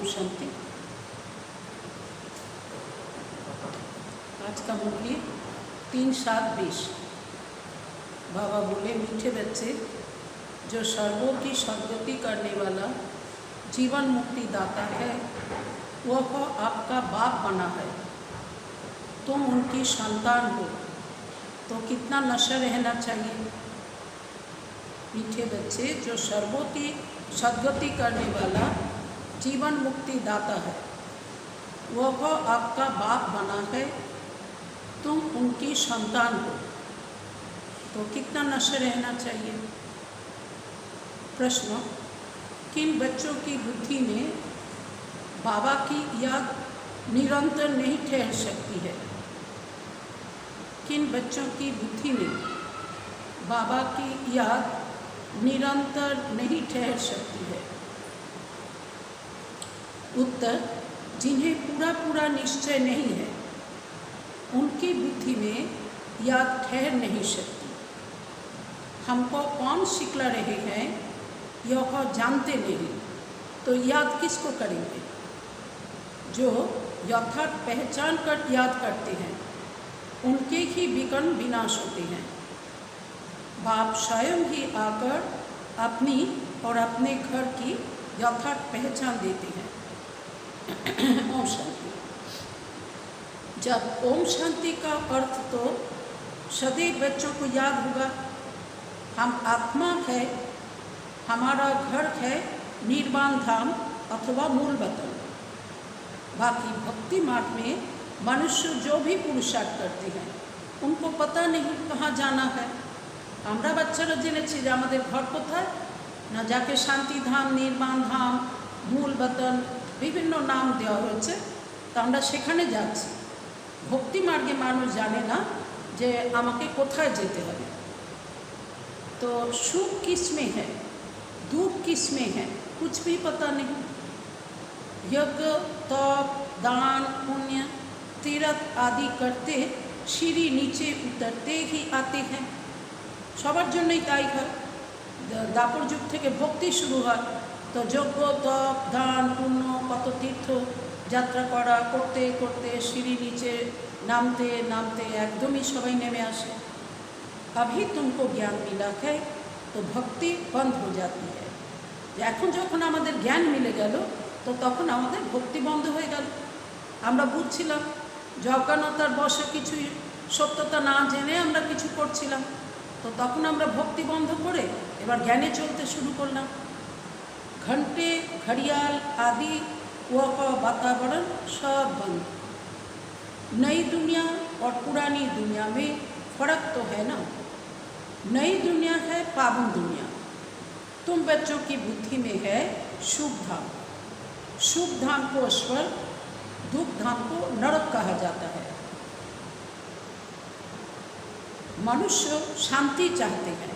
शांति। आज का मुरली 3-7-20। बाबा बोले, मीठे बच्चे, जो सर्वों की सद्गति करने वाला जीवन मुक्ति दाता है, वह आपका बाप बना है। तुम उनकी संतान हो, तो कितना नशा रहना चाहिए। मीठे बच्चे, जो सर्वों की सद्गति करने वाला जीवन मुक्ति दाता है, वह आपका बाप बना है। तुम उनकी संतान हो, तो कितना नशा रहना चाहिए। प्रश्न, किन बच्चों की बुद्धि में बाबा की याद निरंतर नहीं ठहर सकती है। किन बच्चों की बुद्धि में बाबा की याद निरंतर नहीं ठहर सकती है। उत्तर, जिन्हें पूरा पूरा निश्चय नहीं है, उनकी बुद्धि में याद ठहर नहीं सकती। हमको कौन सिखला रहे हैं यह जानते नहीं, तो याद किसको करेंगे। जो यथार्थ पहचान कर याद करते हैं, उनके ही विकर्ण विनाश होते हैं। बाप स्वयं ही आकर अपनी और अपने घर की यथार्थ पहचान देते हैं। ओम शांति। जब ओम शांति का अर्थ तो सदैव बच्चों को याद होगा। हम आत्मा है, हमारा घर है निर्वाण धाम अथवा मूल वतन। बाकी भक्ति मार्ग में मनुष्य जो भी पुरुषार्थ करते हैं, उनको पता नहीं कहाँ जाना है। আমরা বাচ্চারা জেনেছি যে আমাদের ঘর কোথায় না, যাকে শান্তি ধাম, নির্বাণ ধাম, মূল বতন বিভিন্ন নাম দেওয়া হয়েছে, তো আমরা সেখানে যাচ্ছি। ভক্তি মার্গে মানুষ জানে না যে আমাকে কোথায় যেতে হবে। तो सुख किस में है, दुख किस में है, कुछ भी पता नहीं। यज्ञ, तप, दान, पुण्य, तीर्थ आदि करते सीढ़ी नीचे उतरते ही आते हैं। সবার জন্যই তাই হয়। দাপর যুগ থেকে ভক্তি শুরু হয়, তো যজ্ঞ, তপ, দান, পুণ্য, কত তীর্থ যাত্রা করা করতে করতে সিঁড়ি নিচে নামতে নামতে একদমই সবাই নেমে আসে। अभी तुमको ज्ञान मिला है तो भक्ति बंद हो जाती है। এখন যখন আমাদের জ্ঞান মিলে গেল, তো তখন আমাদের ভক্তি বন্ধ হয়ে গেল। আমরা বুঝছিলাম যে অজ্ঞানতার বশে কিছুই সত্যতা না জেনে আমরা কিছু করছিলাম, তো তখন আমরা ভক্তি বন্ধ করে এবার জ্ঞানে চলতে শুরু করলাম। घंटे, घड़ियाल आदि वह वातावरण सब बंद। नई दुनिया और पुरानी दुनिया में फर्क तो है ना। नई दुनिया है पावन दुनिया। तुम बच्चों की बुद्धि में है शुभ धाम। शुभ धाम को स्वर्ग, दुख धाम को नरक कहा जाता है। मनुष्य शांति चाहते हैं,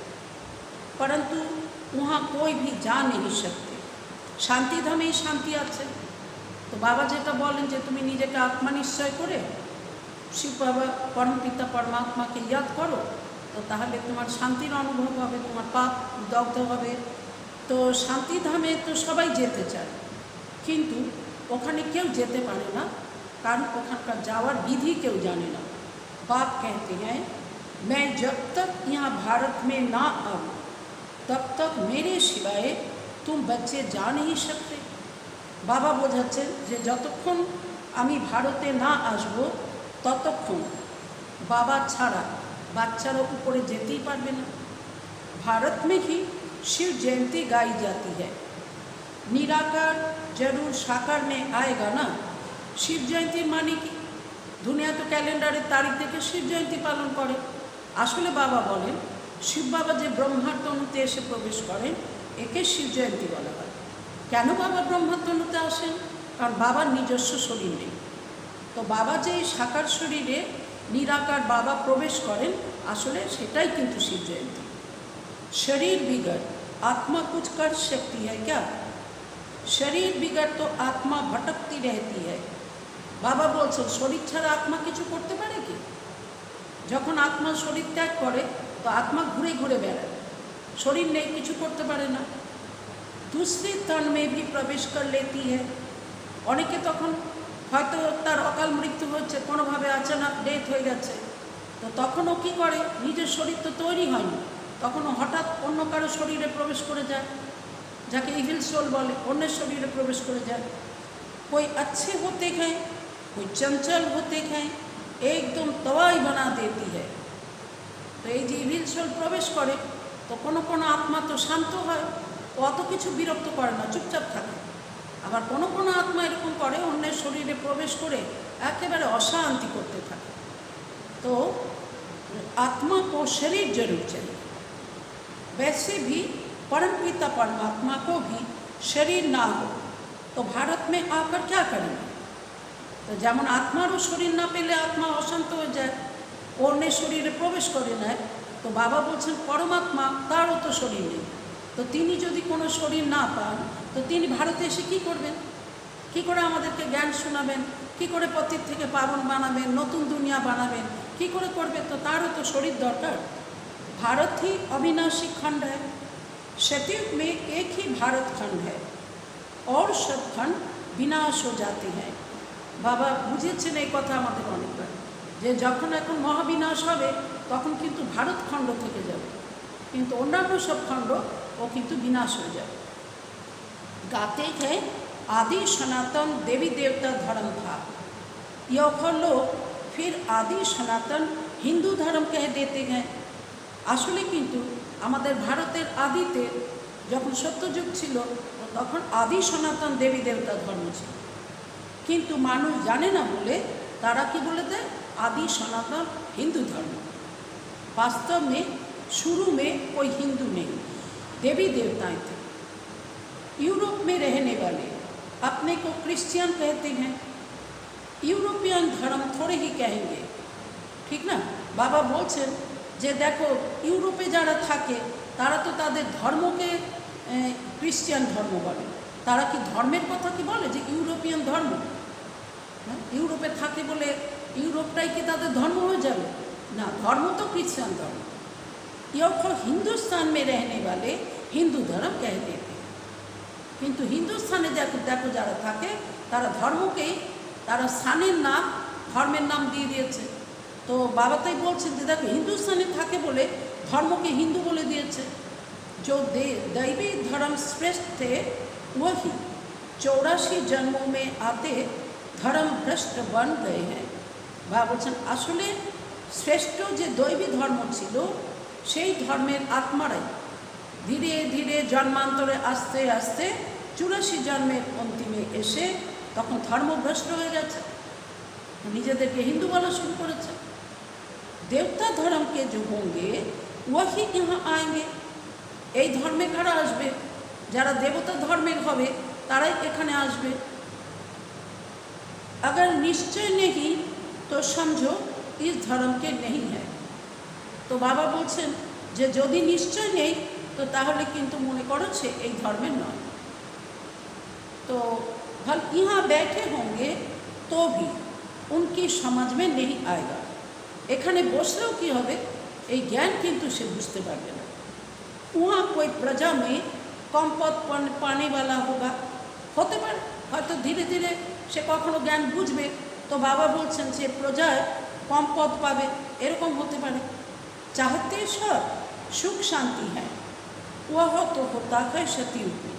परंतु वहाँ कोई भी जा नहीं सकते। शांति धामे ही शांति आछे। तो बाबा जेटा बोलें जे तुमी निजेके आत्मा निश्चय करे शिव बाबा परम पिता परमात्मा के याद करो, तो ताहले तुम्हार शांतिर अनुभव होबे, तुम्हार पाप दग्ध होबे। तो शांति धामे तो सबाई जेते चाय, किन्तु ओखाने केउ जेते पारे ना, कारण ओखानकार जावार विधि केउ जाने ना। बाप कहते हैं, मैं जब तक यहाँ भारत में ना आऊँ, तब तक मेरे सिवाय तुम बच्चे जा नहीं सकते। बाबा बोझाচ্ছেন যে যতক্ষণ আমি ভারতে না আসব, ততক্ষণ बाबा ছাড়া বাচ্চারা উপরে যেতেই পারবে না। भारत में ही शिव जयंती गाई जाती है। निराकार जरूर साकार में आएगा ना। शिव जयंती माने कि दुनिया तो कैलेंडारेर तारीख देखे शिव जयंती पालन करे। आसले बाबा बोलें, शिव बाबा जे ब्रह्मातनुते एसे प्रवेश करें, एके शिव जयंती बला हय। केन बाबा ब्रह्मातनुते आसेन? कारण बाबार निजस्व शरीर नेই। तो बाबा जे साकार शरीरे निराकार बाबा प्रवेश करें, आसले सेटाई किन्तु शिव जयंती। शरीर बिगड़ आत्मा कुछ कर सकती है क्या? शरीर बिगड़ तो आत्मा भटकती रहती है। बाबा बोलছেন शरीर ছাড়া आत्मा किछु करते पारे कि? যখন आत्मा शरीर त्याग करे तो आत्मा घुरे घुरे बेड़ाय, शरीर नहीं किछु करते पारे ना। दूसरे तन में भी प्रवेश कर लेती है। অনেকে তখন হয়তো তার অকাল মৃত্যু হচ্ছে, কোনোভাবে আচানক ডেথ হয়ে গেছে, তো তখনও কী করে, নিজের শরীর তো তৈরি হয়নি, তখনও হঠাৎ অন্য কারো শরীরে প্রবেশ করে যায়, যাকে ইভিল সোল বলে, অন্যের শরীরে প্রবেশ করে যায়। कोई अच्छे होते हैं, कोई चंचल होते हैं, एकदम तवाई बना देती है। তো এই যে ইভিল সোল প্রবেশ করে, তো কোনো কোনো আত্মা তো শান্ত হয়, ও অত কিছু বিরক্ত করে না, চুপচাপ থাকে। আবার কোনো কোনো আত্মা এরকম করে, অন্যের শরীরে প্রবেশ করে একেবারে অশান্তি করতে থাকে। তো आत्मा को शरीर जरूर चाहिए, वैसे भी परमपिता परमात्मा को भी शरीर ना हो तो भारत में आकर क्या करेंगे। तो যেমন আত্মারও শরীর না পেলে আত্মা অশান্ত হয়ে যায়, অন্যের শরীরে প্রবেশ করে নেয়, তো বাবা বলছেন পরমাত্মা তারও তো শরীর নেই, তো তিনি যদি কোনো শরীর না পান তো তিনি ভারতে এসে কী করবেন, কী করে আমাদেরকে জ্ঞান শোনাবেন, কী করে পতিত থেকে পাবন বানাবেন, নতুন দুনিয়া বানাবেন, কী করে করবে, তো তারও তো শরীর দরকার। भारत ही अविनाशी खंड है, शतयुग में एक ही भारत खंड है और सब खंड विनाश हो जाते हैं। বাবা বুঝিয়েছেন এই কথা আমাদের অনেকবার, যে যখন এখন মহাবিনাশ হবে তখন কিন্তু ভারত খণ্ড থেকে যাবে, কিন্তু অন্যান্য সব খণ্ড ও কিন্তু বিনাশ হয়ে যাবে। गाते हैं आदि सनातन देवी देवता धर्म था, यह लोग फिर आदि सनातन हिंदू धर्म कह देते हैं। আসলে কিন্তু আমাদের ভারতের আদিতে যখন সত্যযুগ ছিল তখন আদি সনাতন দেবী দেবতা ধর্ম ছিল, কিন্তু মানুষ জানে না বলে তারা কি বলে দেয় आदि सनातन हिंदू धर्म। वास्तव में शुरू में कोई हिंदू नहीं, देवी देवताएं थे। यूरोप में रहने वाले अपने को क्रिश्चियन कहते हैं, यूरोपियन धर्म थोड़े ही कहेंगे, ठीक ना। बाबा बोलছেন যে দেখো ইউরোপে যারা থাকে তারা তো তাদের ধর্মকে ক্রিশ্চিয়ান ধর্ম বলে, তারা কি ধর্মের কথা কি বলে যে ইউরোপিয়ান ধর্ম, ইউরোপে থাকে বলে ইউরোপটাই কি তাদের ধর্ম হয়ে যাবে না, ধর্ম তো ক্রিশ্চিয়ান ধর্ম। ইয়ো হিন্দুস্তান মে रहने वाले হিন্দু ধর্ম कह देते हैं, কিন্তু হিন্দুস্তানে দেখো দেখো যারা থাকে তারা ধর্মকেই তারা স্থানের নাম ধর্মের নাম দিয়ে দিয়েছে। তো বাবা তাই বলছেন যে দেখো হিন্দুস্তানে থাকে বলে ধর্মকে হিন্দু বলে দিয়েছে। जो दैवी धर्म श्रेष्ठ थे वही 84 जन्मों में आते धर्म भ्रष्ट बन गए हैं। বাবা বলছেন আসলে শ্রেষ্ঠ যে দৈবী ধর্ম ছিল সেই ধর্মের আত্মারাই ধীরে ধীরে জন্মান্তরে আস্তে আস্তে 84 জন্মের অন্তিমে এসে তখন ধর্মভ্রষ্ট হয়ে গেছে, নিজেদেরকে হিন্দু বলা শুরু করেছে। देवता धर्म के जो होंगे वही यहाँ आएंगे, এই ধর্মে কারা আসবে, যারা দেবতা ধর্মের হবে তারাই এখানে আসবে। अगर निश्चय नहीं तो समझो इस धर्म के नहीं है। তো বাবা বলছেন যে যদি নিশ্চয় নেই তো তাহলে কিন্তু মনে করো সে এই ধর্মের নয়। तो भल यहाँ बैठे होंगे तो भी उनकी समझ में नहीं आएगा, এখানে বসলেও কি হবে এই জ্ঞান কিন্তু সে বুঝতে পারবে না। वहाँ कोई प्रजा में कम पद पाने वाला होगा, হতে পারে হয়তো ধীরে ধীরে সে কখনো জ্ঞান বুঝবে, তো বাবা বলছেন সে প্রজায় কম পদ পাবে, এরকম হতে পারে। चाहते सब सुख शांति है वह तो होता है सतयुग में।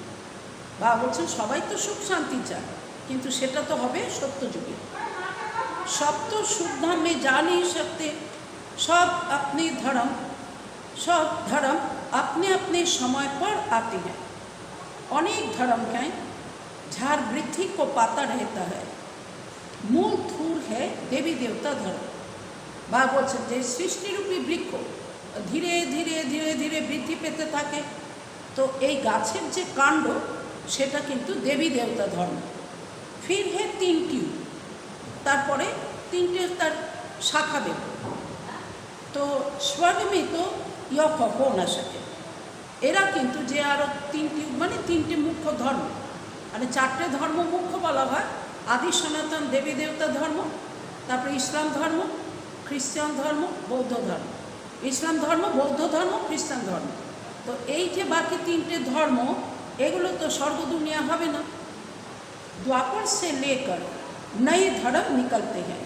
বাবা বলছেন সবাই তো সুখ শান্তি চায়, কিন্তু সেটা তো হবে সত্যযুগে। सब तो शुद्ध में जा नहीं सकते, सब अपने धर्म अपने अपने समय पर आते हैं। अनेक धर्म हैं झाड़ वृद्धि को पाता रहता है, मूल थूर है देवी देवता धर्म। बाबा बोलছেন যে সৃষ্টিরূপী বৃক্ষ ধীরে ধীরে ধীরে ধীরে বৃদ্ধি পেতে থাকে, তো এই গাছের যে কাণ্ড সেটা কিন্তু দেবী দেবতা ধর্ম। फिर है 3 ट्यूब, তারপরে 3টে তার শাখা দেব। তো স্বর্গ में तो यह हो ना सके, এরা কিন্তু যে আরও 3টি মানে 3টে মুখ্য ধর্ম, মানে 4টে ধর্ম মুখ্য বলা হয়, আদি সনাতন দেবী দেবতা ধর্ম, তারপরে ইসলাম ধর্ম, খ্রিস্টান ধর্ম, বৌদ্ধ ধর্ম। ইসলাম ধর্ম, বৌদ্ধ ধর্ম, খ্রিস্টান ধর্ম। তো এই যে বাকি 3টে ধর্ম এগুলো তো স্বর্গ দুনিয়া হবে না, द्वापर से लेकर नए धर्म निकलते हैं।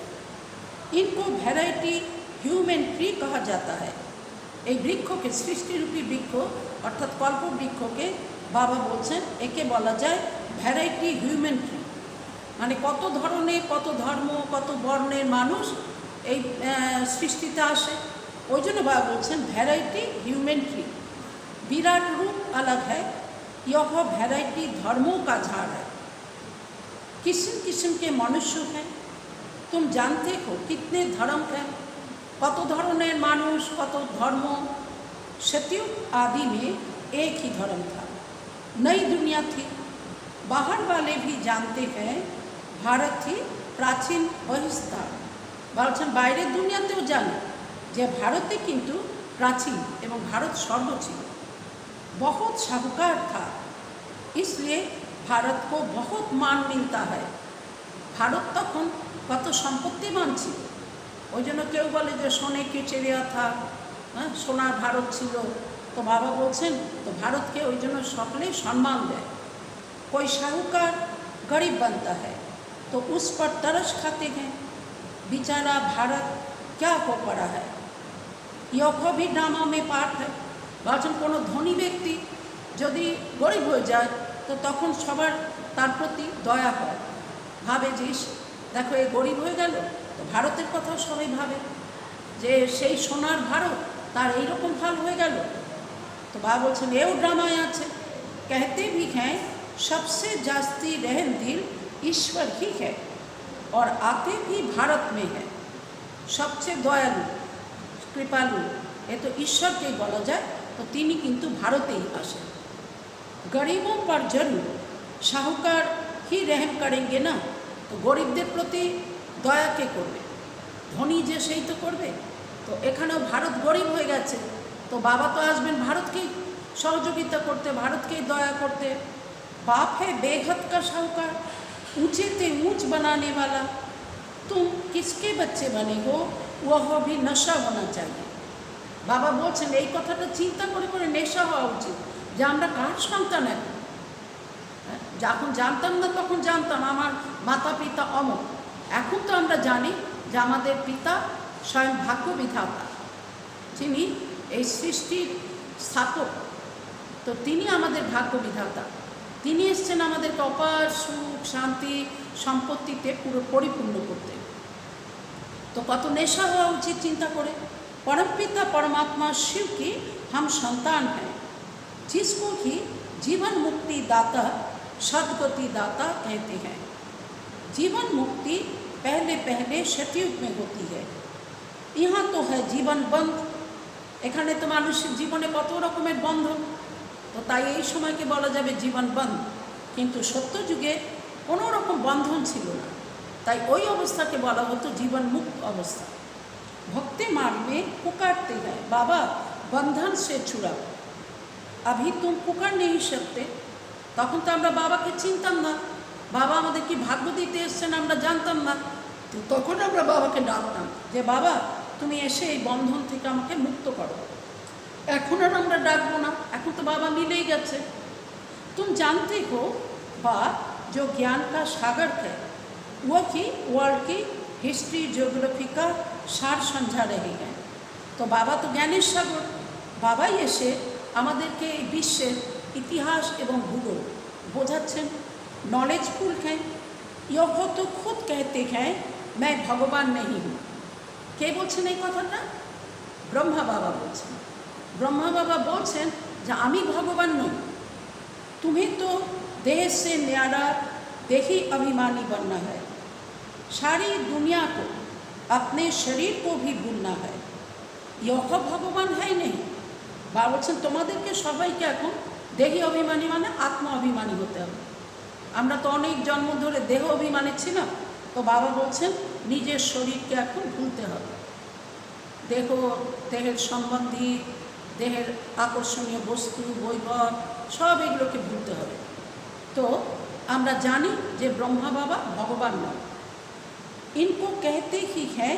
इनको ভ্যারাইটি হিউম্যান ট্রি कहा जाता है। এই বৃক্ষকে সৃষ্টিরূপী বৃক্ষ অর্থাৎ কল্প বৃক্ষকে বাবা বলছেন একে বলা যায় ভ্যারাইটি হিউম্যান ট্রি। মানে কত ধরনের, কত ধর্ম, কত বর্ণের মানুষ এই সৃষ্টিতে আসে, ওই জন্য বাবা বলছেন ভ্যারাইটি হিউম্যাन ट्री। विराट रूप अलग है, यह वैरायटी धर्मों का झाड़ है। किस्म किस्म के मनुष्य हैं, तुम जानते हो कितने धर्म हैं, कत धरनेर मानुष, कत धर्म। सतयुग आदि में एक ही धर्म था, नई दुनिया थी। बाहर वाले भी जानते हैं भारत थी प्राचीन बहिष्कार। বলছেন বাইরের দুনিয়াতেও জানে যে ভারতে কিন্তু প্রাচীন এবং ভারত স্বর্গ ছিল। बहुत साहूकार था, इसलिए भारत को बहुत मान मिलता है। भारत তখন কত সম্পত্তিমান ছিল, ওই জন্য কেউ বলে যে সোনে কি চিড়িয়া থা, হ্যাঁ সোনার ভারত ছিল। তো বাবা বলছেন তো ভারতকে ওই জন্য সকলেই সম্মান দেয়। कोई साहूकार गरीब बनता है तो उस पर तरस खाते हैं, बेचारा भारत क्या हो पड़ा है। यह भी ड्रामा में पार्ट है। বলছেন কোনো ধনী ব্যক্তি যদি গরিব হয়ে যায় তো তখন সবার তার প্রতি দয়া হয়, ভাবে যে দেখো এ গরিব হয়ে গেল, তো ভারতের কথা সবাই ভাবে যে সেই সোনার ভারত তার এইরকম হাল হয়ে গেল। তো বাবা বলছেন এও ড্রামায় আছে। कहते भी हैं सबसे जास्ती रहम दिल ईश्वर ही है और आते भी भारत में है। सबसे दयालु कृपालु ये तो ईश्वरকেই বলা যায়, तो তিনি কিন্তু ভারতেই আসেন। गरीबों पर जरूर साहूकार ही रहम करेंगे ना, तो গরিবদের প্রতি দয়া কে করবে, ধনী যে সেই তো করবে। তো এখানেও ভারত গরিব হয়ে গেছে, তো বাবা তো আসবেন ভারতকেই সহযোগিতা করতে, ভারতকেই দয়া করতে। बाप है बेहद का साहूकार, ऊंचे ते ऊंच बनाने वाला। तुम किसके बच्चे बने हो, वह भी नशा होना चाहिए। বাবা বলছেন এই কথাটা চিন্তা করে করে নেশা হওয়া উচিত যে আমরা কার সন্তান। এখন যখন জানতাম না তখন জানতাম আমার মাতা পিতা অমর। এখন তো আমরা জানি যে আমাদের পিতা স্বয়ং ভাগ্য বিধাতা, যিনি এই সৃষ্টির স্থাপক। তো তিনি আমাদের ভাগ্য বিধাতা, তিনি এসছেন আমাদেরকে অপার সুখ শান্তি সম্পত্তিতে পুরো পরিপূর্ণ করতে। তো কত নেশা হওয়া উচিত চিন্তা করে। परमपिता परमात्मा शिव की हम संतान हैं, जिसको ही जीवन मुक्ति दाता सद्गति दाता कहते हैं। जीवन मुक्ति पहले पहले सतयुग में होती है। यहाँ तो है जीवन बंध, এখানে তো মানুষের জীবনে কত রকমের বন্ধন, তো তাই এই সময়কে বলা যাবে জীবন বন্ধ। কিন্তু সত্যযুগে কোনো রকম বন্ধন ছিল না, তাই ওই অবস্থাকে বলা হতো জীবন মুক্ত অবস্থা। भक्ति मार्ग में पुकारते हैं बाबा बंधन से छुड़ाओ। अभी तुम पुकार नहीं सकते, তখন তো আমরা বাবাকে চিনতাম না, বাবা আমাদের কি ভাগ্য দিতে এসছেন আমরা জানতাম না। তো তখন আমরা বাবাকে ডাকতাম যে বাবা তুমি এসে এই বন্ধন থেকে আমাকে মুক্ত করো। এখন আর আমরা ডাকবো না, এখন তো বাবা মিলেই গেছে। तुम जानते हो बाप जो ज्ञान का सागर है, वो की वर्ल्ड की हिस्ट्री जियोग्राफी का सार समझा रहे हैं। तो बाबा तो ज्ञानेर सागर, बाबाई एसे আমাদেরকে এই বিশ্বের ইতিহাস এবং ভূগোল বোঝাচ্ছেন। नॉलेजफुल हैं, यह तो खुद कहते हैं मैं भगवान नहीं हूँ। কে বলছেন এই কথাটা? ব্রহ্মা বাবা বলছেন। ব্রহ্মা বাবা বলছেন যে আমি ভগবান নই। तुम्हें तो देह से न्यारा देही अभिमानी बनना है, सारी दुनिया को अपने शरीर को भी भूलना है। यह भगवान है नहीं। বাবা বলছেন তোমাদেরকে সবাইকে এখন দেহি অভিমানী মানে আত্মা অভিমানী হতে হবে। আমরা তো অনেক জন্ম ধরে দেহ অভিমানী ছিলাম, তো বাবা বলছেন নিজের শরীরকে এখন ভুলতে হবে। দেহ, দেহের সম্বন্ধী, দেহের আকর্ষণীয় বস্তু, বৈভব সব এগুলোকে ভুলতে হবে। তো আমরা জানি যে ব্রহ্মা বাবা ভগবান নয়। ইনকো कहते ही है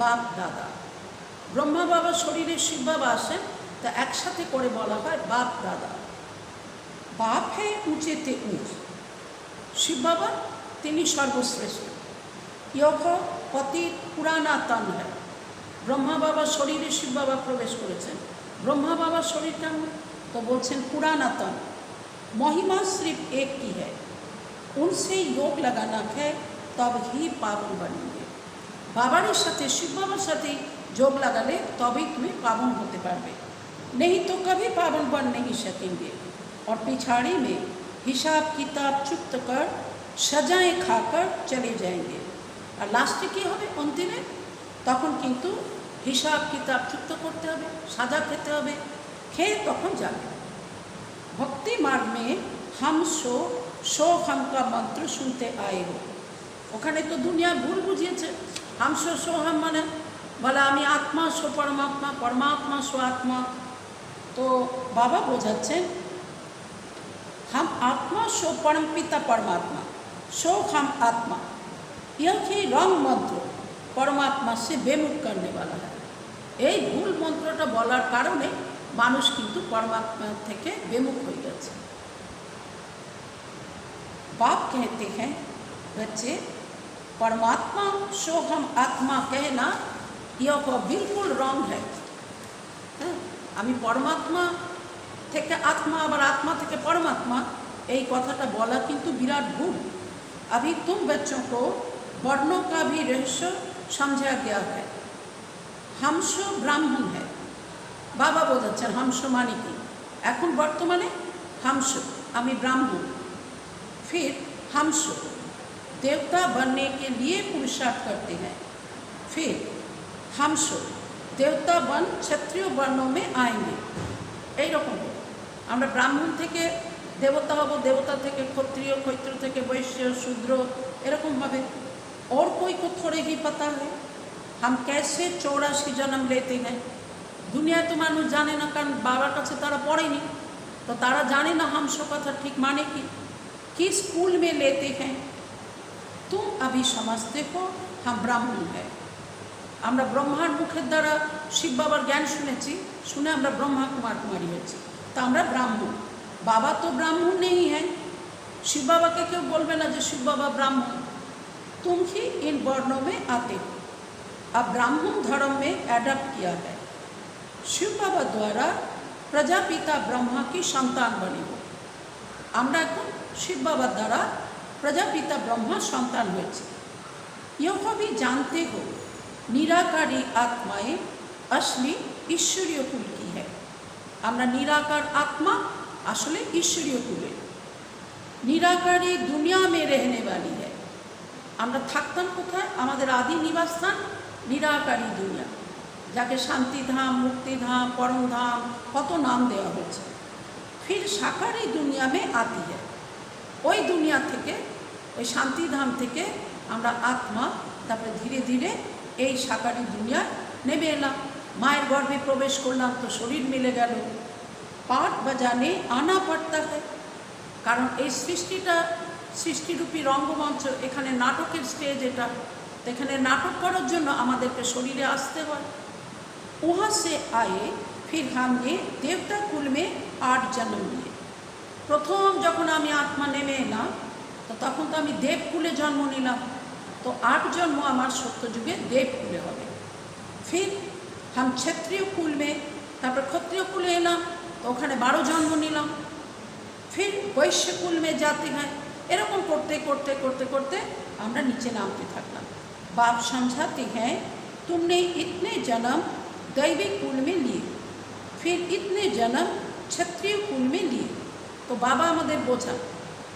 বাপ দাদা। ব্রহ্মা বাবা শরীরে শিব বাবা আসেন, তা একসাথে করে বলা হয় বাপ দাদা। বাপ है ऊंचे ते ऊंच, শিব বাবা তিনি সর্বশ্রেষ্ঠ। यह অতি পুরাতন है। ব্রহ্মা বাবার শরীরে শিব বাবা প্রবেশ করেছেন। ব্রহ্মা বাবার শরীর কেমন? তো বলছেন পুরাতন। महिमा सिर्फ एक की है, उनसे योग लगाना है तब ही पावन बनेंगे। बाबार साथे शिव बाबार साथे योग लगाले तभी तुम्हें पावन होते पारबे, नहीं तो कभी पावन बन नहीं सकेंगे। और पिछाड़ी में हिसाब किताब चुप्त कर सजाएं खाकर चले जाएंगे। और लास्टे की होबे अंतिमे तखन किन्तु हिसाब किताब चुप्त करते होबे, साजा खेते होबे, खेये तखन जाबे। भक्ति मार्ग में हम सो हम का मंत्र सुनते आए हो। ओखाने तो दुनिया भूल बुझिएছে। हम सो हम माने বলে আমি आत्मा सो परमात्मा, परमात्मा सो आत्मा। तो बाबा बोझाচ্ছেন हम आत्मा सो परमपिता परमात्मा, सो हम आत्मा। यह ही रंग मंत्र परमात्मा से बेमुख करने वाला है। এই ভুল মন্ত্রটা বলার কারণে মানুষ কিন্তু परमात्मा থেকে बेमुख হয়ে গেছে। बाप कहते हैं बच्चे परमात्मा सो हम आत्मा कहना यह बिल्कुल रॉन्ग है। আমি परमात्मा থেকে आत्मा আবার आत्मा থেকে परमात्मा এই কথাটা বলা কিন্তু বিরাট ভুল। अभी तुम बच्चों को वर्णों का भी रहस्य समझा गया है। हमसो ब्राह्मण है। बाबा बोझाচ্ছেন हमसो माने कि এখন বর্তমানে हमसो আমি ब्राह्मण। फिर हमसो देवता बनने के लिए पुरुषार्थ करते हैं। फिर हमसो देवता बन क्षत्रिय वर्णों में आएंगे। এই রকম আমরা ব্রাহ্মণ থেকে देवता হব, देवता থেকে क्षत्रिय, ক্ষত্রিয় থেকে বৈশ্য, শূদ্র, এরকম ভাবে। और कोई को थोड़े ही पता है हम कैसे 84 जन्म लेते हैं। दुनिया तो मानुष जाने ना, कारण बाबार काछे तारा पढ़ेनी, तो तारा जाने ना हमसो कथा ठीक माने कि किस स्कूल में लेते हैं। तुम अभी समझते हो हम ब्राह्मण है। আমরা ব্রহ্মার মুখের দ্বারা শিব বাবার জ্ঞান শুনেছি, শুনে আমরা ব্রহ্মা কুমার কুমারী হয়েছি, তা আমরা ব্রাহ্মণ। बाबा तो ब्राह्मण नहीं है। शिव बाबा के क्यों बोलबे ना जो शिव बाबा ब्राह्मण। तुम ही इन वर्णों में आते हो। अब ब्राह्मण धर्म में एडप्ट किया है। शिव बाबा द्वारा प्रजापिता ब्रह्मा की संतान बने हो। আমরা এখন शिव बाबा द्वारा प्रजापिता ब्रह्मा संतान হয়েছে। यह भी जानते हो निराकारी आत्माएं असली ईश्वरीय कुल की है। আমরা निराकार आत्मा আসলে ईश्वरीय कुले। निराकारी दुनिया में रहने वाली है। আমরা থাকতাম কোথায়? আমাদের আদি নিবাসস্থান নিরাকারী দুনিয়া, যাকে শান্তিধাম, মুক্তিধাম, परमधाम কত নাম দেওয়া হয়েছে। फिर साकारी दुनिया में आती है। ওই দুনিয়া থেকে, ওই শান্তিধাম থেকে আমরা আত্মা তারপরে ধীরে ধীরে এই সাকারি দুনিয়া নেমে এলাম। মায়ের গর্ভে প্রবেশ করলাম তো শরীর মিলে গেল। पाठ बजाने आना पड़ता है, कारण এই সৃষ্টিটা সৃষ্টিরূপী রঙ্গমঞ্চ, এখানে নাটকের স্টেজ এটা, এখানে নাটক করার জন্য আমাদেরকে শরীরে আসতে হয়। वहाँ से आए फिर हमने देवता कुल में 8 जन्म लिए। प्रथम যখন আমি আত্মা নেমে এলাম তো তখন তো আমি দেবকুলে জন্ম নিলাম, তো 8 জন্ম আমার সত্যযুগে দেবকুলে হবে। फिर हम क्षत्रिय कुल में, তারপর ক্ষত্রিয় কুলে এলাম तो ওখানে 12 जन्म নিলাম। फिर वैश्य कुल में जाते हैं। এরকম করতে করতে করতে করতে আমরা নিচে নামতে থাকলাম। बाप समझाते हैं तुमने इतने जन्म दैविक कुल में लिए, फिर इतने जन्म क्षत्रिय कुल में लिए। तो बाबा আমাদের বোঝান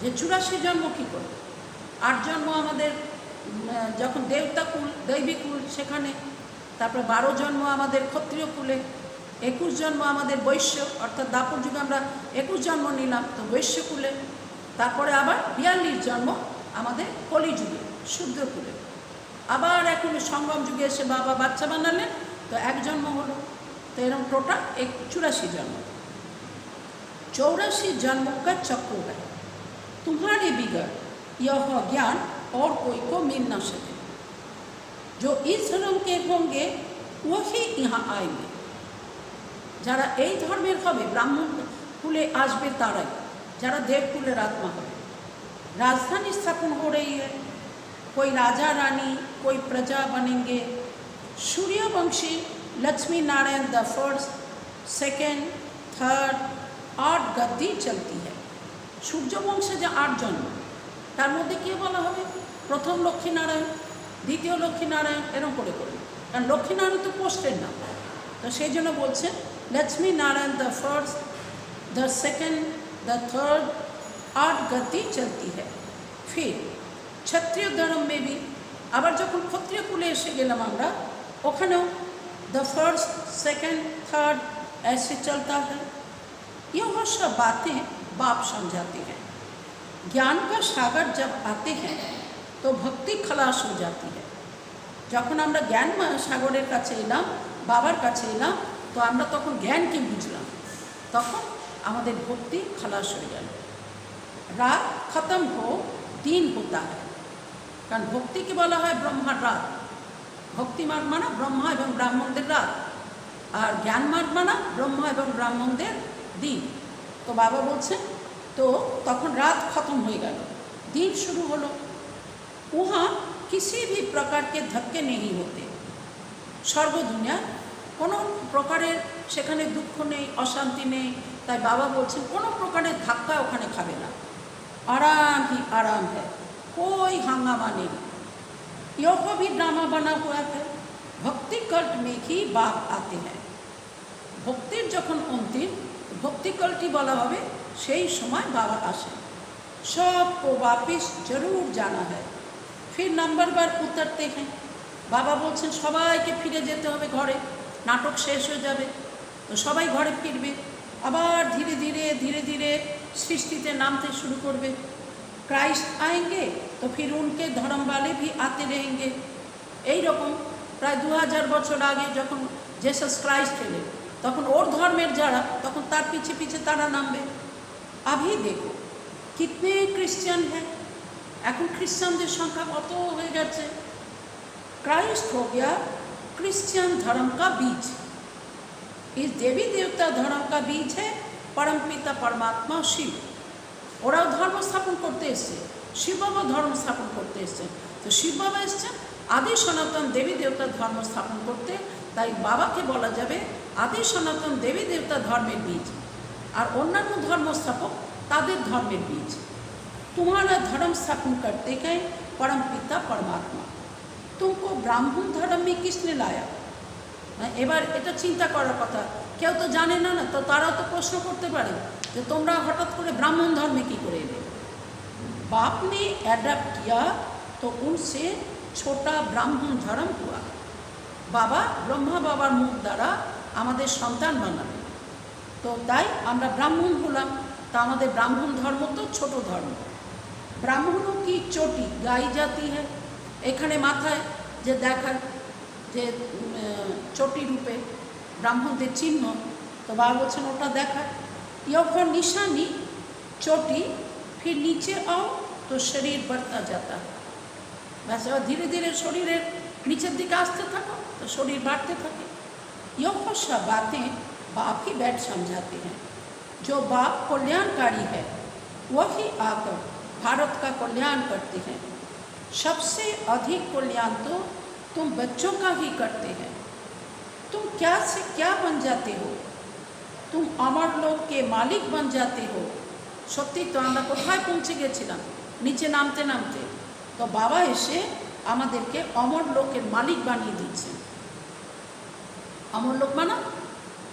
যে 84 জন্ম কী করে। 8 জন্ম আমাদের যখন দেবতা কুল, দৈবিক কুল সেখানে, তারপর 12 জন্ম আমাদের ক্ষত্রিয় কুলে, 21 জন্ম আমাদের বৈশ্য, অর্থাৎ দাপর যুগে আমরা 21 জন্ম নিলাম তো বৈশ্য কুলে, তারপরে আবার 42 জন্ম আমাদের কলি যুগে শূদ্র কুলে, আবার এখন সঙ্গম যুগে এসে বাবা বাচ্চা বানালেন তো 1 জন্ম হলো। तो एरम टोटल 84 जन्म। 84 जन्मों का चक्र है। तुम्हारे बिगड़ यह ज्ञान और कोई को मिल न सके। जो इस धर्म के होंगे वही यहाँ आएंगे। যারা এই ধর্মের হবে ব্রাহ্মণ কুলে আসবে তারাই, যারা দেবকুলের আত্মা হবে। राजधानी स्थापन हो रही है, कोई राजा रानी, कोई प्रजा बनेंगे। Suryavanshi Lakshmi Narayan the first, second, third 8 গদ্দি চলতি है। সূর্যবংশে যে 8 জন, তার মধ্যে কে বলা হবে? প্রথম লক্ষ্মীনারায়ণ, দ্বিতীয় লক্ষ্মীনারায়ণ, এরকম করে করে, কারণ লক্ষ্মীনারায়ণ তো পোস্টের নাম। তো সেই জন্য বলছেন Lakshmi Narayan the first, the second, the third, 8 गद्दी चलती है। फिर क्षत्रिय धर्म में भी আবার যখন ক্ষত্রিয় কুলে এসে গেলাম আমরা, ওখানেও द फर्स्ट, सेकेंड, थर्ड ऐसे चलता है। यह सब बातें बाप समझाते हैं। ज्ञान का सागर जब आते हैं तो भक्ति खलास हो जाती है। যখন আমরা জ্ঞান সাগরের কাছে এলাম, বাবার কাছে এলাম, তো আমরা তখন জ্ঞানকে বুঝলাম, তখন আমাদের ভক্তি খালাস হয়ে গেল। রাত খতম হো দিন होता है, কারণ ভক্তিকে বলা হয় ব্রহ্মার রাত। ভক্তি মার্গ মানা ব্রহ্মা এবং ব্রাহ্মণদের রাত, আর জ্ঞান মার্গ মানা ব্রহ্মা এবং ব্রাহ্মণদের दिन। तो बाबा बोलছেন तो तखन रात खत्म हो गल, दिन शुरू हलो। वहाँ किसी भी प्रकार के धक्के नहीं होते। स्वर्ग दुनिया कोनो प्रकारेर सेखाने दुख नहीं, अशांति नहीं। ताई बाबा बोलছেন कोनो प्रकारेर धक्का ओखाने खाबे ना, आराम ही आराम है, कोई हंगामा नहीं। यह भी ड्रामा बना हुआ है। भक्ति कल्ट में ही बाप आते हैं। भक्तिर जखन अंतिम भक्ति कल्टी बला होबे, सेई समय बाबा आसेन। सबको वापिस जरूर जाना है। फिर नंबर बार उतरते हैं। बाबा बोलছেন সবাইকে ফিরে যেতে হবে ঘরে, नाटक शेष हो जाए तो सबाई घरे फिरबे, आबार धीरे धीरे धीरे धीरे सृष्टिते नामते शुरू करबे। क्राइस्ट आएंगे तो फिर उनके धर्म वाले भी आते रहेंगे। এই রকম প্রায় 2000 বছর আগে যখন জেসাস ক্রাইস্ট এলেন, তখন ওর ধর্মের যারা, তখন তার পিছে পিছে তারা নামবে। अभी देखो कितने क्रिश्चियन हैं, এখন খ্রিস্টানদের সংখ্যা কত হয়ে গেছে। क्राइस्ट हो गया क्रिश्चियन धर्म का बीज। इस देवी देवता धर्म का बीज है परमपिता परमात्मा शिव। ওরাও ধর্ম স্থাপন করতে এসছে, শিব বাবা ধর্ম স্থাপন করতে এসছে। তো শিব বাবা এসছেন আদি সনাতন দেবী দেবতা ধর্ম স্থাপন করতে, তাই বাবাকে বলা যাবে আদি সনাতন দেবী দেবতা ধর্মের বীজ, আর অন্যান্য ধর্ম স্থাপক তাদের ধর্মের বীজ। तुम्हारा धर्म स्थापन करते गए परम पिता परमात्मा। तुमको ब्राह्मण धर्म में किसने लाया? এবার এটা চিন্তা করার কথা। কেউ তো জানে না, তো তারাও তো প্রশ্ন করতে পারে যে তোমরা হঠাৎ করে ব্রাহ্মণ ধর্মে কী করে এলে। बाप ने अडॉप्ट किया तो उनसे छोटा ब्राह्मण धर्म हुआ। बाबा ब्रह्मा बाबार मुख द्वारा आमादेर सन्तान बानाबे, तो ताई आमरा ब्राह्मण हलाम। ता आमादेर ब्राह्मण धर्म तो छोटो धर्म। ब्राह्मणों की चोटी गाई जाती है। एखाने माथाय जे देखाय जे चोटी रूपे ब्राह्मणदेर चिन्ह, तो बाबा बोलছেন ওটা দেখায়। यह निशानी चोटी, फिर नीचे आओ तो शरीर बढ़ता जाता है। बस धीरे धीरे शरीर नीचेर दिके आसते थको तो शरीर बढ़ते थके। यह सब बातें बाप ही बैठ समझाते हैं। जो बाप कल्याणकारी है वही आकर भारत का कल्याण करते हैं। सबसे अधिक कल्याण तो तुम बच्चों का ही करते हैं। तुम क्या से क्या बन जाते हो, तुम अमर लोक के मालिक बन जाते हो। सत्यि तो आमरा कोथाय पौंछे गेछिलाम, नीचे नामते नामते, तो बाबा एसे आमादेरके अमर लोकेर मालिक बानिये दिच्छेन। अमर लोक माना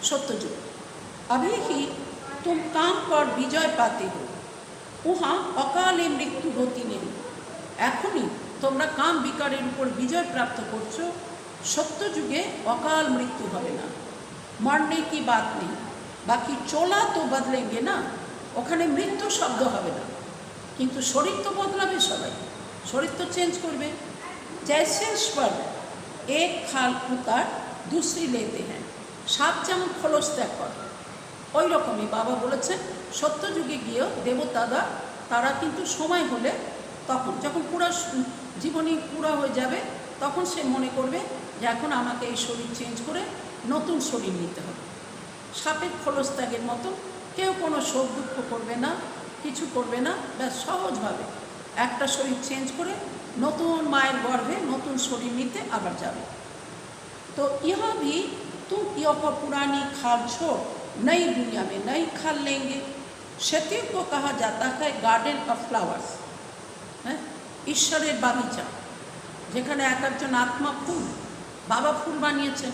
सत्यजुग। अभी ही तुम काम पर विजय पाते हो, वहाँ अकाले मृत्यु होती नहीं। एखोनी तोमरा काम विकारेर ऊपर विजय प्राप्त करछो। सत्य जुगे अकाल मृत्यु होबे ना, मरने की बात नहीं। बाकी चोला तो बदलेंगे ना, ओखाने मृत्यु शब्द होबे ना, किन्तु शरीर तो बदलाबे सबाई, शरीर तो चेंज करबे। जैसे स्वर्ग एक खाल उतार दूसरी लेते हैं, साप जेमन खलस त्याग करे, ওই রকমই বাবা বলেছেন সত্য যুগে গিয়েও দেবতারা তারা কিন্তু সময় হলে, তখন যখন পুরো জীবনী পুরো হয়ে যাবে, তখন সে মনে করবে যে এখন আমাকে এই শরীর চেঞ্জ করে নতুন শরীর নিতে হবে। সাপের খোলস ত্যাগের মতো কেউ কোনো শোক দুঃখ করবে না, কিছু করবে না, ব্যাস সহজভাবে একটা শরীর চেঞ্জ করে নতুন मायर गर्भे नतून शरीर नीते आबार जाबे। तो यहाँ भी तुम यह पुरानी खाल छोड़ नई दुनिया में नई खाल लेंगे। क्षत्रिय को कहा जाता है गार्डन ऑफ फ्लावर्स, ईश्वरेर बागीचा, जेखाने एक एकजन आत्मा फूल, बाबा फूल बानिয়েছেন।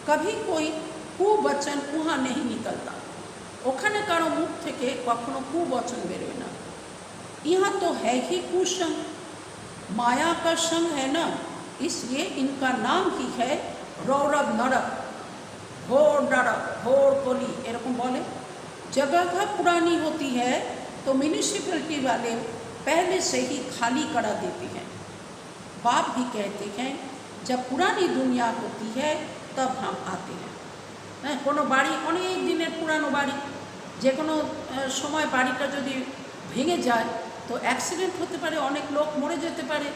कभी कोई कुवचन वहाँ नहीं निकलता, ओखाने कारो मुख थेके कखनो कुवचन बेरोय ना। यहाँ तो है ही कुसंग, माया का संग है ना, इसलिए इनका नाम ही है रौरव नरक, घोर नरक, घोर कली एरकम बोले। जगह पुरानी होती है तो म्यूनिसिपैलिटी वाले पहले से ही खाली करा देते हैं। बाप भी कहते हैं जब पुरानी दुनिया होती है तब हम आते हैं। कोनो बाड़ी अनेक दिनेर पुरानो बाड़ी जे कोनो समय बाड़ीटा यदि भेंगे जाए तो एक्सिडेंट होते पारे, अनेक लोक मरे जेते पारे,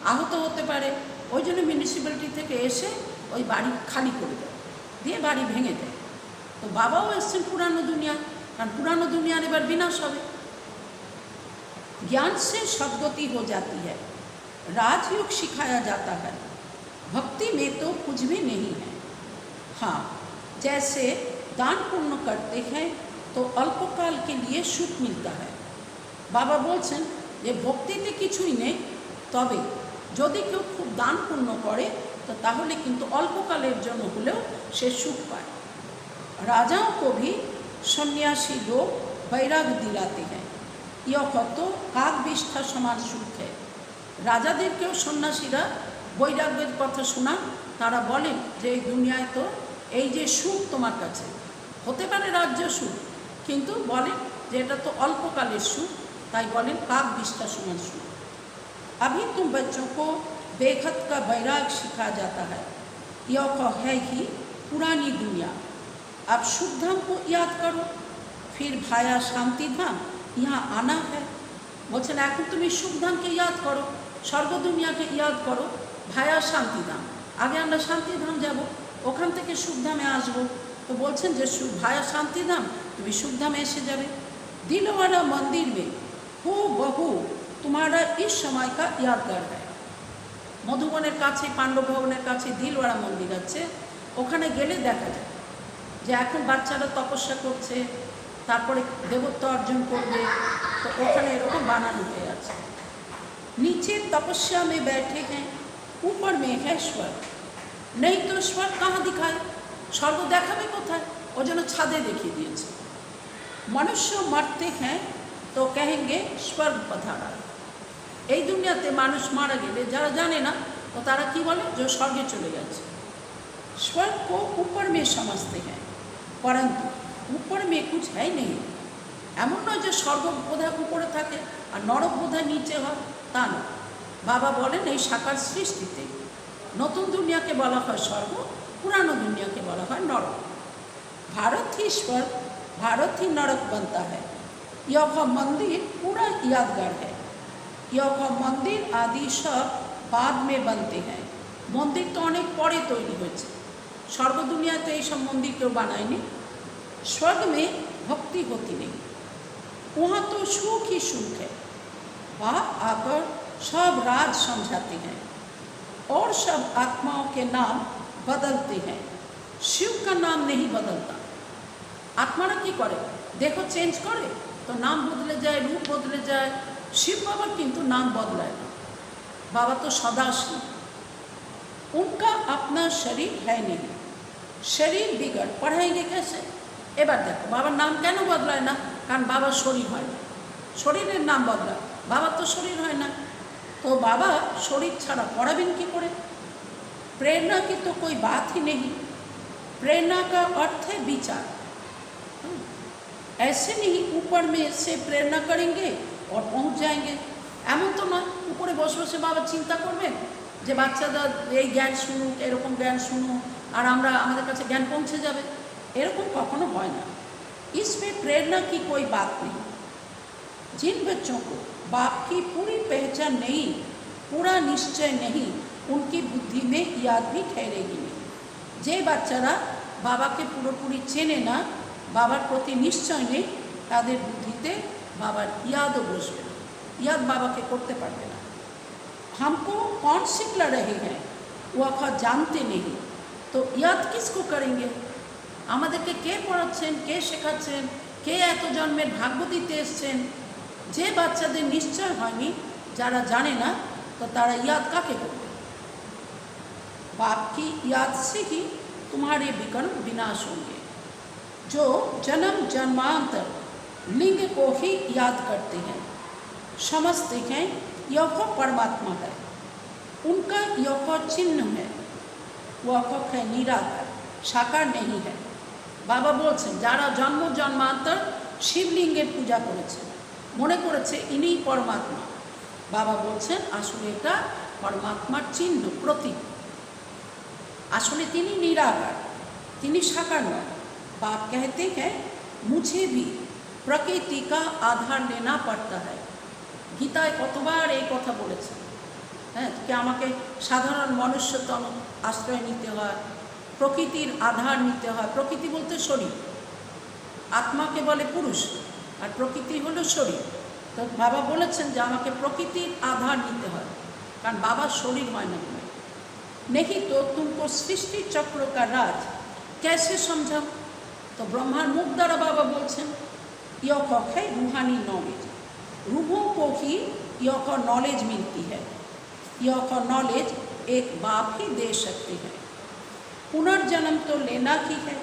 आहत होते पारे। ओई जन्य म्यूनिसिपैलिटी थेके एसे ओई बाड़ी खाली करे देय, दिए बाड़ी भेंगे देय। तो बाबाओ एसेछेन पुरानो दुनिया, कारण पुरानो दुनियार एबार विनाश होबे। ज्ञान से सद्गति हो जाती है, राजयोग सिखाया जाता है, भक्ति में तो कुछ भी नहीं है। हाँ, जैसे दान पुण्य करते हैं तो अल्पकाल के लिए सुख मिलता है। बाबा बोलছেন যে ভক্তিতে কিছুই নেই, তবে যদি কেউ খুব দান পুণ্য করে তো তাহলে কিন্তু অল্পকালের জন্য হলেও সে সুখ পায়। राजाओं को भी सन्यासी लोग वैराग दिलाते हैं, यह तो काग विष्ठा समान सुख है। राजादेरकेও सन्यासीरा বৈরাগ্যের কথা শোনান, তারা বলেন যে এই দুনিয়ায় তো এই যে সুখ তোমার কাছে হতে পারে রাজ্য সুখ, কিন্তু বলেন যে এটা তো অল্পকালের সুখ, তাই বলেন काग विष्ठा समान सुख। अभी तुम बच्चों को बेखत का वैराग सिखाया जाता है, यह है ही पुरानी दुनिया। अब सुख धाम को याद करो, फिर भाया शांति धाम यहाँ आना है। बोलছেন এখন তুমি সুখ ধামকে याद करो, स्वर्ग दुनियाके याद करो, भाया शांति धाम। आगे আমরা शांति धाम যাব, ওখান থেকে সুখ ধামে আসবো। তো বলছেন যে भाया शांति धाम তুমি সুখ ধামে এসে যাবে। दिलवाड़ा मंदिर में हो बहु तुम्हारा इस समय का यादगार है। मधुबनेर काछे पांडव भवनेर काछे दिलवाड़ा मंदिर আছে, ওখানে গেলে দেখা যায় যে এখন বাচ্চারা তপস্যা করছে, তারপরে দেবত্ব অর্জন করবে, তো ওখানে এরকম বানানো হয়ে আছে। नीचे तपस्या में बैठे हैं, ऊपर में है स्वर्ग, नहीं तो स्वर्ग कहाँ दिखाए, स्वर्ग देखाबे कोथाय, ओ जेन छादे देखिए दिएছে। मनुष्य मरते हैं तो कहेंगे स्वर्ग पधारा। এই দুনিয়াতে মানুষ মারা গেলে যারা জানে না তো তারা কি বলে যে স্বর্গে চলে গেছে। स्वर्ग को ऊपर में समझते हैं, परंतु ऊपर में कुछ है नहीं। एमन नয় যে স্বর্গ বোধহয় উপরে থাকে আর নরক বোধহয় নিচে হয়, তা না। বাবা বলেন এই সাকার সৃষ্টিতে নতুন দুনিয়াকে বলা হয় স্বর্গ, পুরানো দুনিয়াকে বলা হয় নরক। भारत ही स्वर्ग, भारत ही नरक बनता है। यह मंदिर पूरा यादगार है। यह मंदिर आदि सब बाद में बनते हैं। मंदिर तो अनेक परे तैरी হয়েছে, स्वर्ग दुनियाते ये सब मंदिर क्यों बनायনি। स्वर्ग में भक्ति होती नहीं, वहाँ तो सुख ही सुख है। वहाँ आकर सब राज समझाते हैं और सब आत्माओं के नाम बदलते हैं, शिव का नाम नहीं बदलता। आत्मारा की करे देखो चेंज करे तो नाम बदले जाए, रूप बदले जाए। शिव बाबा किंतु नाम बदलाए ना, बाबा तो सदा शिव। उनका अपना शरीर है नहीं, शरीर बिगड़ पढ़ाएंगे कैसे। এবার দেখো বাবার নাম কেন বদলায় না, কারণ বাবার শরীর হয় না, শরীরের নাম বদলায়, বাবার তো শরীর হয় না। तो बाबा शरीर छाड़ा पढ़ाबेन की करे। प्रेरणा की तो कोई बात ही नहीं, प्रेरणा का अर्थ है विचार। ऐसे नहीं ऊपर में से प्रेरणा करेंगे और पहुंच जाएंगे, एमन तो ना ऊपरे बसे बसे बाबा चिंता करबेन যে বাচ্চারা এই জ্ঞান শুনুক, এরকম জ্ঞান শুনুক আর আমরা আমাদের কাছে জ্ঞান পৌঁছে যাবে, এরকম কখনো হয় না। इसमें प्रेरणा की कोई बात नहीं। जिन बच्चों को बाप की पूरी पहचान नहीं, पूरा निश्चय नहीं, उनकी बुद्धि में याद भी ठहरेगी नहीं। जे बाच्चारा बाबा के पुरोपुरी चेने ना, बाबार प्रति निश्चय नहीं, तादेर बुद्धिते बाबार यादও बसবে না। याद बाबा के करते पारबे ना। हमको कौन सिखला रहे हैं वो अखा जानते नहीं, तो याद किसको करेंगे? আমাদেরকে কে পড়াচ্ছেন, কে শেখাচ্ছেন, কে এত জন্মের ভাগ্য দিতে এসছেন? যে বাচ্চাদের নিশ্চয় হয়নি, যারা জানে না, तो तारा याद काके करते? बाप की याद से ही तुम्हारे विकर्म विनाश होंगे। जो जन्म जन्मांतर लिंग को ही याद करते हैं, समझते हैं यह परमात्मा है, उनका यह चिन्ह है, वह है निराकार, साकार नहीं है। बाबा बोलছেন যারা जन्म जन्मांतर शिवलिंगের पूजा করেছে, মনে করেছে ইনি परमात्मा, बाबा बोलছেন আসলে এটা परमात्मार चिन्ह प्रतीक। আসলে তিনি निराकार, তিনি साकार नয়। बाप कहते हैं मुझे भी प्रकृति का आधार लेना पड़ता है। गीताয় কতবার এই কথা বলেছেন, হ্যাঁ, कि আমাকে সাধারণ মনুষ্যতম আশ্রয় নিতে হয়, প্রকৃতির আধার নিতে হয়। প্রকৃতি বলতে শরীর, আত্মাকে বলে পুরুষ, আর প্রকৃতি হলো শরীর। तो बाबा बोलेছেন যে আমাকে প্রকৃতির আধার নিতে হয়, কারণ বাবা শরীর হয় না। नहीं तो तुमको सृष्टि चक्र का राज कैसे समझा? तो ब्रह्मार मुख द्वारा बाबा बोलছেন यह है रूहानी नॉलेज, रूहों को ही यह नॉलेज मिलती है। यह नॉलेज एक बाप ही दे सकते हैं। पुनर्जन्म तो लेना ही है।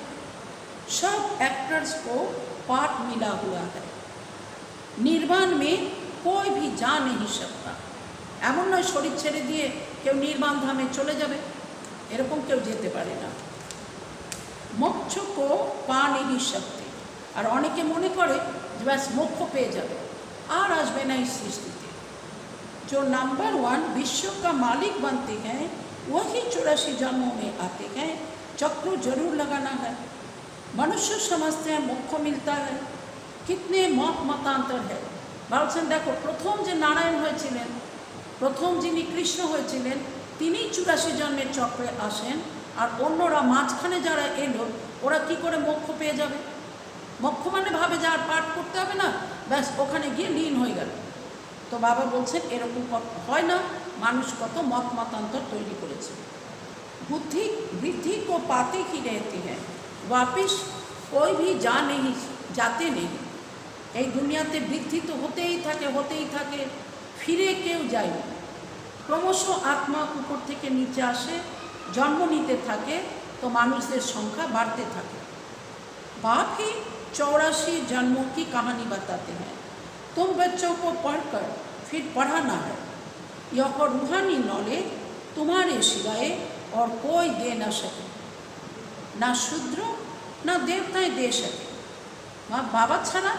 सब एक्टर्स को पार्ट मिला हुआ है। निर्वाण में कोई भी जा नहीं सकता। এমন নয় শরীর ছেড়ে দিয়ে কেউ নির্বাণ ধামে চলে যাবে, এরকম কেউ যেতে পারে না। মোক্ষ को पा नहीं सकते। আর অনেকে মনে করে যে ব্যাস মোক্ষ পেয়ে যাবে, আর আসবে না এই সৃষ্টিতে। जो नंबर 1 विश्व का मालिक बनते हैं वही 84 जन्मों में आते हैं। चक्र जरूर लगाना है। मनुष्य समझते हैं मोक्ष मिलता है, कितने मत मतांतर है। বলছেন দেখো প্রথম যে নারায়ণ হয়েছিলেন, প্রথম যিনি কৃষ্ণ হয়েছিলেন, তিনি 84 জন্মের চক্রে আসেন, আর অন্যরা মাঝখানে যারা এলো ওরা কি করে মোক্ষ পেয়ে যাবে? মোক্ষ মানে ভাবে যার পাঠ করতে হবে না, ব্যাস ওখানে গিয়ে লীন হয়ে গেল। তো বাবা বলছেন এরকম হয় না, মানুষ কত মত মতান্তর তৈরি করেছে। बुद्धि वृद्धि को पाते ही रहते हैं, वापिस कोई भी जाते नहीं। এই দুনিয়াতে বৃদ্ধি তো হতেই থাকে, ফিরে কেউ যায় না। ক্রমশ আত্মা উপর থেকে নিচে আসে, জন্ম নিতে থাকে, তো মানুষদের সংখ্যা বাড়তে থাকে। बाप ही 84 जन्मों की कहानी बताते हैं। तुम बच्चों को पढ़कर फिर पढ़ाना है। यह रूहानी नॉलेज तुम्हारे सिवाय और कोई दे न सके, ना शूद्र ना देवताएं दे सके। बाबा ছাড়া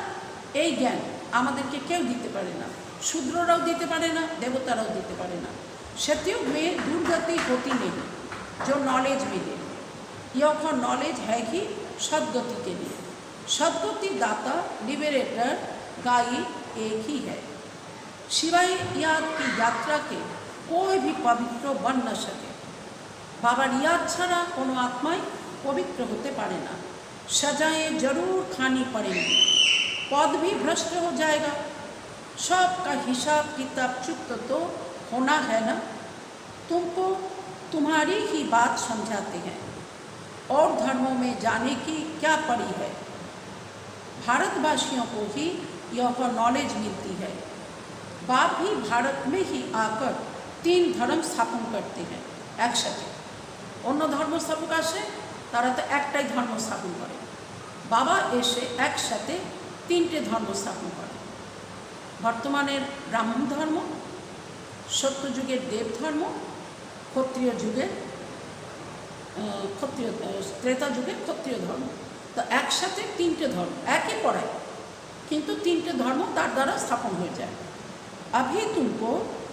এই জ্ঞান আমাদেরকে কেউ দিতে পারে না, शूद्रराও দিতে পারে না, देवताराও দিতে পারে না। सतयुग में दुर्गति होती नहीं जो नॉलेज मिले। यह नॉलेज है कि सदगति के लिए। सदगति दाता लिबरेटर गाई एक ही है। सिवाय याद की यात्रा के कोई भी पवित्र बन न सके। बाबार याद छाड़ा कोनो आत्माई पवित्र होते पारे ना। सजाएं जरूर खानी पड़ेगी, पद भी भ्रष्ट हो जाएगा। सबका हिसाब किताब चुप्त तो होना है ना। तुमको तुम्हारी ही बात समझाते हैं, और धर्मों में जाने की क्या पड़ी है। भारतवासियों को ही यह नॉलेज मिलती है। बाप भी भारत में ही आकर 3 धर्म स्थापन करते हैं एक साथ। অন্য ধর্ম স্থাপক আসে, তারা তো একটাই ধর্ম স্থাপন করে। বাবা এসে একসাথে 3টে ধর্ম স্থাপন করে। বর্তমানের ব্রাহ্মণ ধর্ম, সত্যযুগের দেব ধর্ম, ক্ষত্রিয় যুগের ত্রেতা যুগের ক্ষত্রিয় ধর্ম। তো একসাথে 3টে ধর্ম একই পড়ায়, কিন্তু 3টে ধর্ম তার দ্বারা স্থাপন হয়ে যায়। अभी तुमको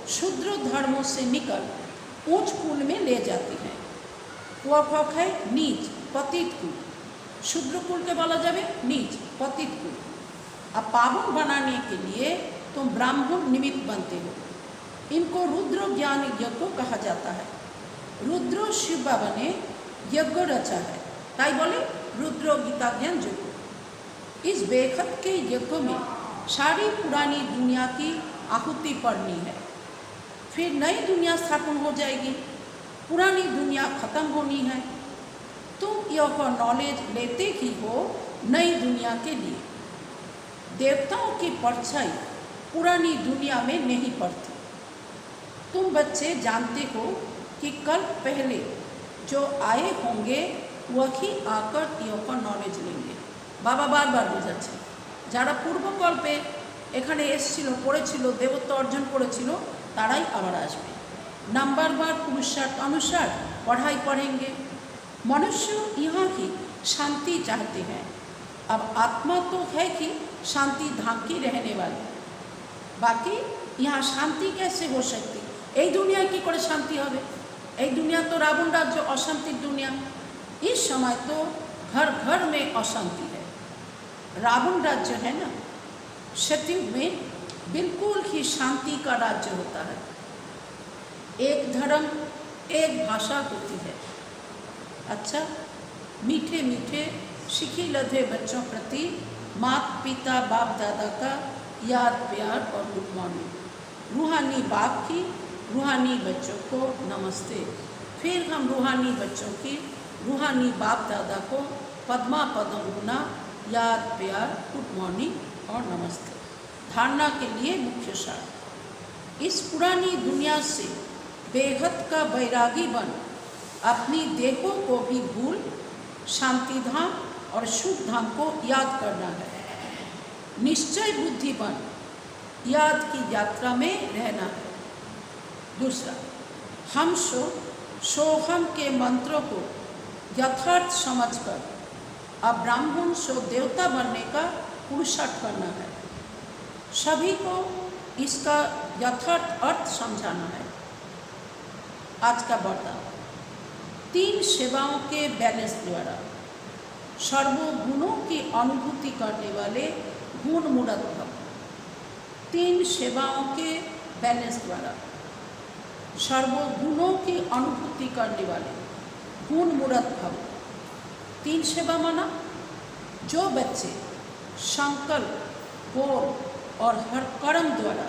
शूद्र धर्मों से निकल ऊंच कुल में ले जाती हैं। वह है नीच पतित कुल। शूद्र कुल के बोला जाए नीच पतित कुल। अब पावन बनाने के लिए तुम ब्राह्मण निमित्त बनते हो। इनको रुद्र ज्ञान यज्ञ कहा जाता है। रुद्र शिव बाबा ने यज्ञ रचा है, ताई बोले रुद्र गीता ज्ञान यज्ञ। इस बेखत के यज्ञ में सारी पुरानी दुनिया की आहुति पड़नी है, फिर नई दुनिया स्थापन हो जाएगी, पुरानी दुनिया खत्म होनी है। तुम यह नॉलेज लेते ही हो नई दुनिया के लिए। देवताओं की परछाई पुरानी दुनिया में नहीं पड़ती। तुम बच्चे जानते हो कि कल पहले जो आए होंगे वही आकर यह नॉलेज लेंगे। बाबा बार बार বোঝাচ্ছে যারা পূর্বকল্পে এখানে এসেছিল, পড়েছিল, দেবত্ব অর্জন করেছিল, তারাই আবার আসবে। नंबरवार पुरुषार्थ अनुसार पढ़ाई पढ़ेंगे। मनुष्य यहाँ की शांति चाहते हैं। अब आत्मा तो है कि शांति धाम की रहने वाली, बाकी यहाँ शांति कैसे हो सकती? এই দুনিয়ায় কি করে শান্তি হবে? এই দুনিয়া তো রাবণ রাজ্য, অশান্তির দুনিয়া। इस समय तो घर घर में अशांति है। रावण राज्य है ना, सतयुग में बिल्कुल ही शांति का राज्य होता है। एक धर्म, एक भाषा होती है। अच्छा, मीठे मीठे शिखी लधे बच्चों प्रति माता पिता बाप दादा का याद प्यार और गुड मॉर्निंग। रूहानी बाप की, रूहानी बच्चों को नमस्ते। फिर हम रूहानी बच्चों की, रूहानी बाप दादा को पद्मा पदम गुना याद प्यार गुड मॉर्निंग और नमस्ते। धारणा के लिए मुख्य सार, इस पुरानी दुनिया से बेहद का वैरागी बन अपनी देहों को भी भूल शांति धाम और सुख धाम को याद करना है। निश्चय बुद्धि बन याद की यात्रा में रहना है। दूसरा, हम सोहम के मंत्रों को यथार्थ समझकर अब ब्राह्मण सो देवता बनने का पुरुषार्थ करना है। सभी को इसका यथार्थ अर्थ समझाना है। आज का वार्ता 3 सेवाओं के बैलेंस द्वारा सर्वगुणों की अनुभूति करने वाले गुण मूर्त भव। 3 सेवाओं के बैलेंस द्वारा सर्वगुणों की अनुभूति करने वाले गुण मूर्त भव। 3 सेवा माना, जो बच्चे संकल्प, बोल और हर कर्म द्वारा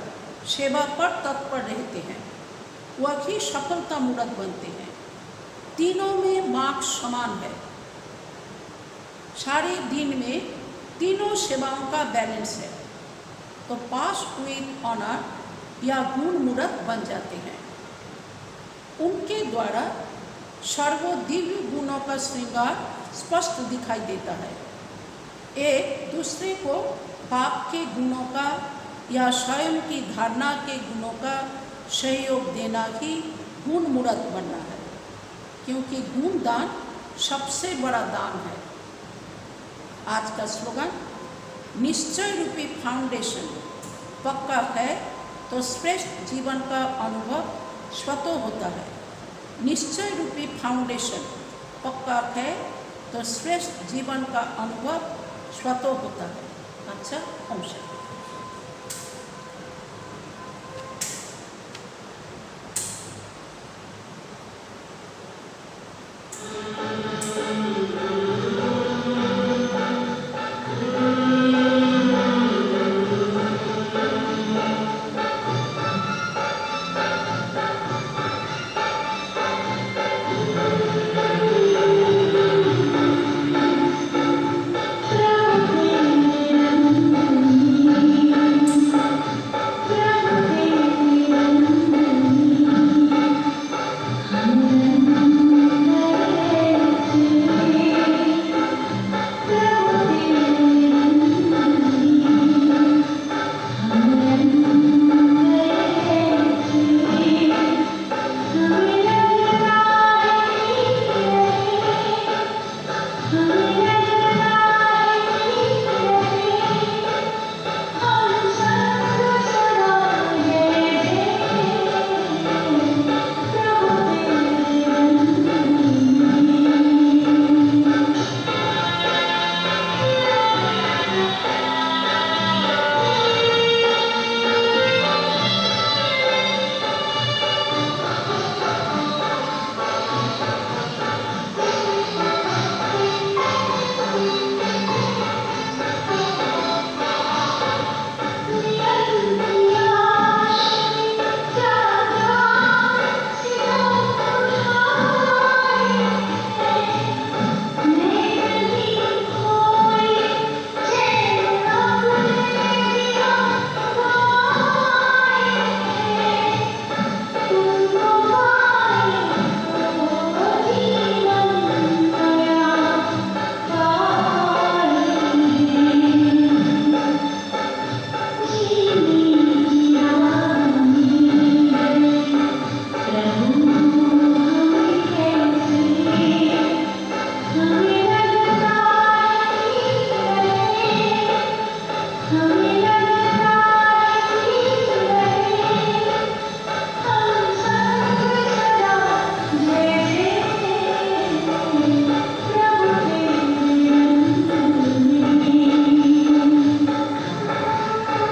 सेवा पर तत्पर रहते हैं वही सफलता मूर्त बनते हैं। तीनों में मार्क्स समान है। सारे दिन में तीनों सेवाओं का बैलेंस है, तो पास विथ ऑनर या गुण मूर्त बन जाते हैं। उनके द्वारा सर्वदिव्य गुणों का श्रृंगार स्पष्ट दिखाई देता है। एक दूसरे को पाप के गुणों का या स्वयं की धारणा के गुणों का सहयोग देना ही गुण मूर्त बनना है, क्योंकि गुण दान सबसे बड़ा दान है। आज का स्लोगन, निश्चय रूपी फाउंडेशन पक्का है तो श्रेष्ठ जीवन का अनुभव स्वतः होता है। निश्चय रूपी फाउंडेशन पक्का है तो श्रेष्ठ जीवन का अनुभव स्वतः होता है। अच्छा, ओम शांति।